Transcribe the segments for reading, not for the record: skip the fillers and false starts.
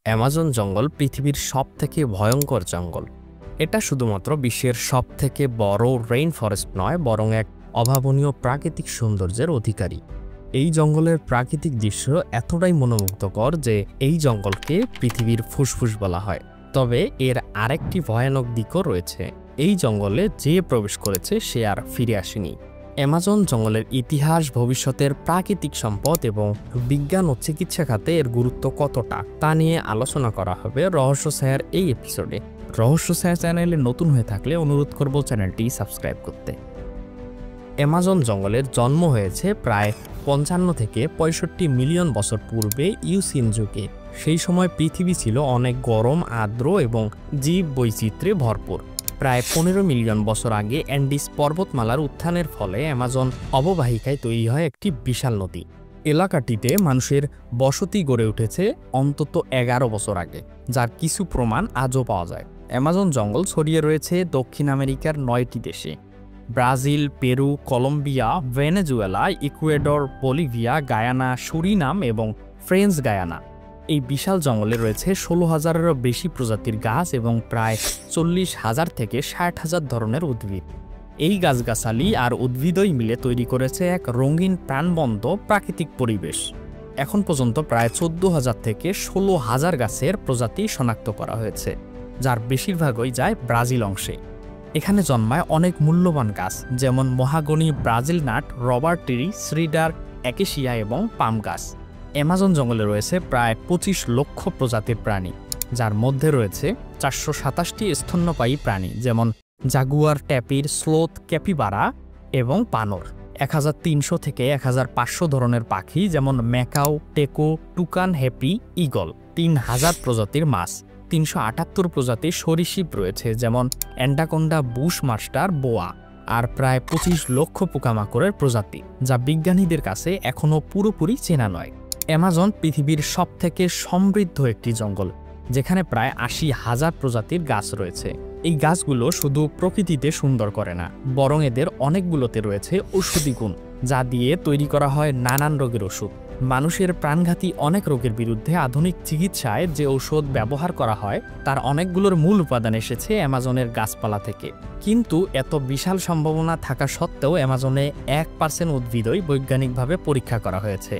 Amazon জঙ্গল পৃথিবীর সবথেকে ভয়ঙ্কর জঙ্গল। এটা শুধুমাত্র বিশ্বের সবথেকে বড় রেইন ফরেস্ট নয়, বরং এক অভাবনীয় প্রাকৃতিক সৌন্দর্যের অধিকারী। এই জঙ্গলের প্রাকৃতিক দৃশ্য এতটাই মনোমুগ্ধকর যে এই জঙ্গলকে পৃথিবীর ফুসফুস বলা হয়। তবে এর আরেকটি ভয়ানক দিকও রয়েছে। এই জঙ্গলে যে প্রবেশ করেছে সে আর ফিরে আসেনি। অ্যামাজন জঙ্গলের ইতিহাস, ভবিষ্যতের প্রাকৃতিক সম্পদ এবং বিজ্ঞান ও চিকিৎসা খাতে এর গুরুত্ব কতটা তা নিয়ে আলোচনা করা হবে রহস্য ছায়ার এই এপিসোডে। রহস্য ছায়া চ্যানেলে নতুন হয়ে থাকলে অনুরোধ করব চ্যানেলটি সাবস্ক্রাইব করতে। অ্যামাজন জঙ্গলের জন্ম হয়েছে প্রায় ৫৫ থেকে ৬৫ মিলিয়ন বছর পূর্বে ইউসিন যুগে। সেই সময় পৃথিবী ছিল অনেক গরম, আর্দ্র এবং জীব বৈচিত্র্যে ভরপুর। প্রায় ১৫ মিলিয়ন বছর আগে অ্যান্ডিস পর্বতমালার উত্থানের ফলে অ্যামাজন অববাহিকায় তৈরি হয় একটি বিশাল নদী। এলাকাটিতে মানুষের বসতি গড়ে উঠেছে অন্তত ১১ বছর আগে, যার কিছু প্রমাণ আজও পাওয়া যায়। অ্যামাজন জঙ্গল ছড়িয়ে রয়েছে দক্ষিণ আমেরিকার ৯টি দেশে: Brazil, Peru, Colombia, Venezuela, Ecuador, Bolivia, Guyana, Suriname এবং ফ্রেঞ্চ গায়ানা। এই বিশাল জঙ্গলে রয়েছে ১৬,০০০-এরও বেশি প্রজাতির গাছ এবং প্রায় ৪০,০০০ থেকে ৬০,০০০ ধরনের উদ্ভিদ। এই গাছগাছালি আর উদ্ভিদই মিলে তৈরি করেছে এক রঙিন, প্রাণবন্ত প্রাকৃতিক পরিবেশ। এখন পর্যন্ত প্রায় ১৪,০০০ থেকে ১৬,০০০ গাছের প্রজাতি শনাক্ত করা হয়েছে, যার বেশিরভাগই যায় ব্রাজিল অংশে। এখানে জন্মায় অনেক মূল্যবান গাছ, যেমন mahogany, Brazil nut, rubber tree, cedar, acacia এবং পাম গাছ। অ্যামাজন জঙ্গলে রয়েছে প্রায় ২৫ লক্ষ প্রজাতির প্রাণী, যার মধ্যে রয়েছে ৪২৭টি স্তন্যপায়ী প্রাণী, যেমন জাগুয়ার, ট্যাপির, স্লোথ, ক্যাপিবারা এবং বানর। ১৩০০ থেকে ১৫০০ ধরনের পাখি, যেমন ম্যাকাও, টেকো, টুকান, হ্যাপি, ঈগল। ৩,০০০ প্রজাতির মাছ, ৩৭৮ প্রজাতির সরীসৃপ রয়েছে, যেমন অ্যান্ডাকোন্ডা, বুশ মাস্টার, বোয়া। আর প্রায় ২৫ লক্ষ পোকামাকড়ের প্রজাতি, যা বিজ্ঞানীদের কাছে এখনও পুরোপুরি চেনা নয়। অ্যামাজন পৃথিবীর সবথেকে সমৃদ্ধ একটি জঙ্গল, যেখানে প্রায় ৮০,০০০ প্রজাতির গাছ রয়েছে। এই গাছগুলো শুধু প্রকৃতিতে সুন্দর করে না, বরং এদের অনেকগুলোতে রয়েছে ঔষধি গুণ, যা দিয়ে তৈরি করা হয় নানান রোগের ওষুধ। মানুষের প্রাণঘাতী অনেক রোগের বিরুদ্ধে আধুনিক চিকিৎসায় যে ঔষধ ব্যবহার করা হয়, তার অনেকগুলোর মূল উপাদান এসেছে অ্যামাজনের গাছপালা থেকে। কিন্তু এত বিশাল সম্ভাবনা থাকা সত্ত্বেও অ্যামাজনে ১% উদ্ভিদই বৈজ্ঞানিকভাবে পরীক্ষা করা হয়েছে।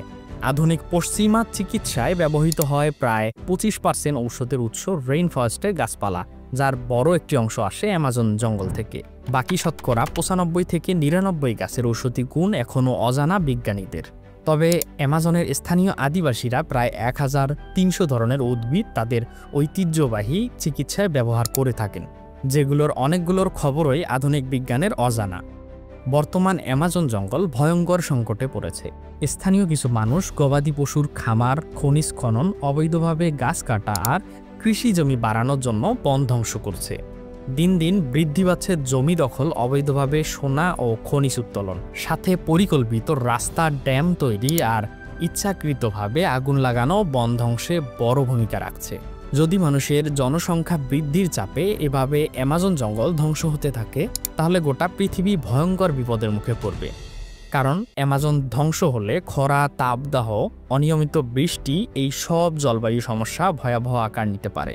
আধুনিক পশ্চিমা চিকিৎসায় ব্যবহৃত হয় প্রায় ২৫% ঔষধের উৎস রেইন ফরেস্টের গাছপালা, যার বড় একটি অংশ আসে অ্যামাজন জঙ্গল থেকে। বাকি শতকরা ৯৫ থেকে ৯৯ গাছের ঔষধি গুণ এখনও অজানা বিজ্ঞানীদের। তবে অ্যামাজনের স্থানীয় আদিবাসীরা প্রায় ১৩০০ ধরনের উদ্ভিদ তাদের ঐতিহ্যবাহী চিকিৎসায় ব্যবহার করে থাকেন, যেগুলোর অনেকগুলোর খবরই আধুনিক বিজ্ঞানের অজানা। বর্তমান অ্যামাজন জঙ্গল ভয়ঙ্কর সংকটে পড়েছে। স্থানীয় কিছু মানুষ গবাদি পশুর খামার, খনিজ খনন, অবৈধভাবে গাছ কাটা আর কৃষি জমি বাড়ানোর জন্য বন ধ্বংস করছে। দিন দিন বৃদ্ধি পাচ্ছে জমি দখল, অবৈধভাবে সোনা ও খনিজ উত্তোলন, সাথে পরিকল্পিত রাস্তা, ড্যাম তৈরি আর ইচ্ছাকৃতভাবে আগুন লাগানো বন ধ্বংসে বড় ভূমিকা রাখছে। যদি মানুষের জনসংখ্যা বৃদ্ধির চাপে এভাবে অ্যামাজন জঙ্গল ধ্বংস হতে থাকে, তাহলে গোটা পৃথিবী ভয়ঙ্কর বিপদের মুখে পড়বে। কারণ অ্যামাজন ধ্বংস হলে খরা, তাপদাহ, অনিয়মিত বৃষ্টি, এই সব জলবায়ু সমস্যা ভয়াবহ আকার নিতে পারে।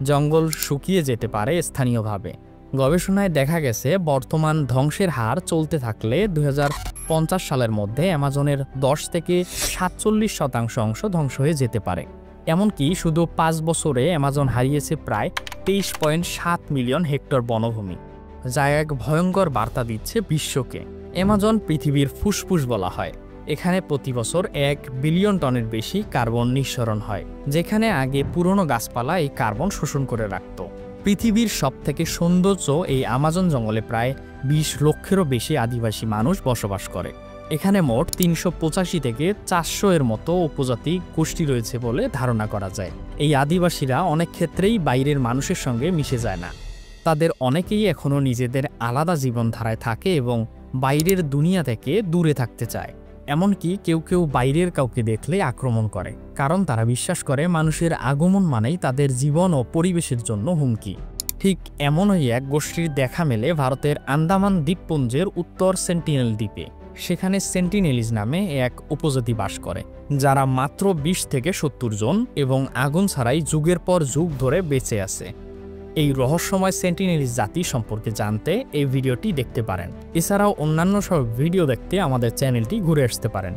জঙ্গল শুকিয়ে যেতে পারে স্থানীয়ভাবে। গবেষণায় দেখা গেছে, বর্তমান ধ্বংসের হার চলতে থাকলে ২০৫০ সালের মধ্যে অ্যামাজনের ১০ থেকে ৪৭% অংশ ধ্বংস হয়ে যেতে পারে। এমনকি শুধু ৫ বছরে অ্যামাজন হারিয়েছে প্রায় ২৩.৭ মিলিয়ন হেক্টর বনভূমি, যা এক ভয়ঙ্কর বার্তা দিচ্ছে বিশ্বকে। অ্যামাজন পৃথিবীর ফুসফুস বলা হয়। এখানে প্রতি বছর ১ বিলিয়ন টনের বেশি কার্বন নিঃসরণ হয়, যেখানে আগে পুরনো গাছপালা এই কার্বন শোষণ করে রাখত। পৃথিবীর সবথেকে সৌন্দর্য এই অ্যামাজন জঙ্গলে প্রায় ২০ লক্ষেরও বেশি আদিবাসী মানুষ বসবাস করে। এখানে মোট ৩৮৫ থেকে ৪০০ এর মতো উপজাতি গোষ্ঠী রয়েছে বলে ধারণা করা যায়। এই আদিবাসীরা অনেক ক্ষেত্রেই বাইরের মানুষের সঙ্গে মিশে যায় না। তাদের অনেকেই এখনও নিজেদের আলাদা জীবনধারায় থাকে এবং বাইরের দুনিয়া থেকে দূরে থাকতে চায়। এমনকি কেউ কেউ বাইরের কাউকে দেখলে আক্রমণ করে, কারণ তারা বিশ্বাস করে মানুষের আগমন মানেই তাদের জীবন ও পরিবেশের জন্য হুমকি। ঠিক এমনই এক গোষ্ঠীর দেখা মেলে ভারতের আন্দামান দ্বীপপুঞ্জের উত্তর সেন্টিনেল দ্বীপে। সেখানে সেন্টিনেলিজ নামে এক উপজাতি বাস করে, যারা মাত্র 20 থেকে 70 জন এবং আগুন ছাড়াই যুগের পর যুগ ধরে বেঁচে আছে। এই রহস্যময় সেন্টিনেলিজ জাতি সম্পর্কে জানতে এই ভিডিওটি দেখতে পারেন। এছাড়াও অন্যান্য সব ভিডিও দেখতে আমাদের চ্যানেলটি ঘুরে আসতে পারেন।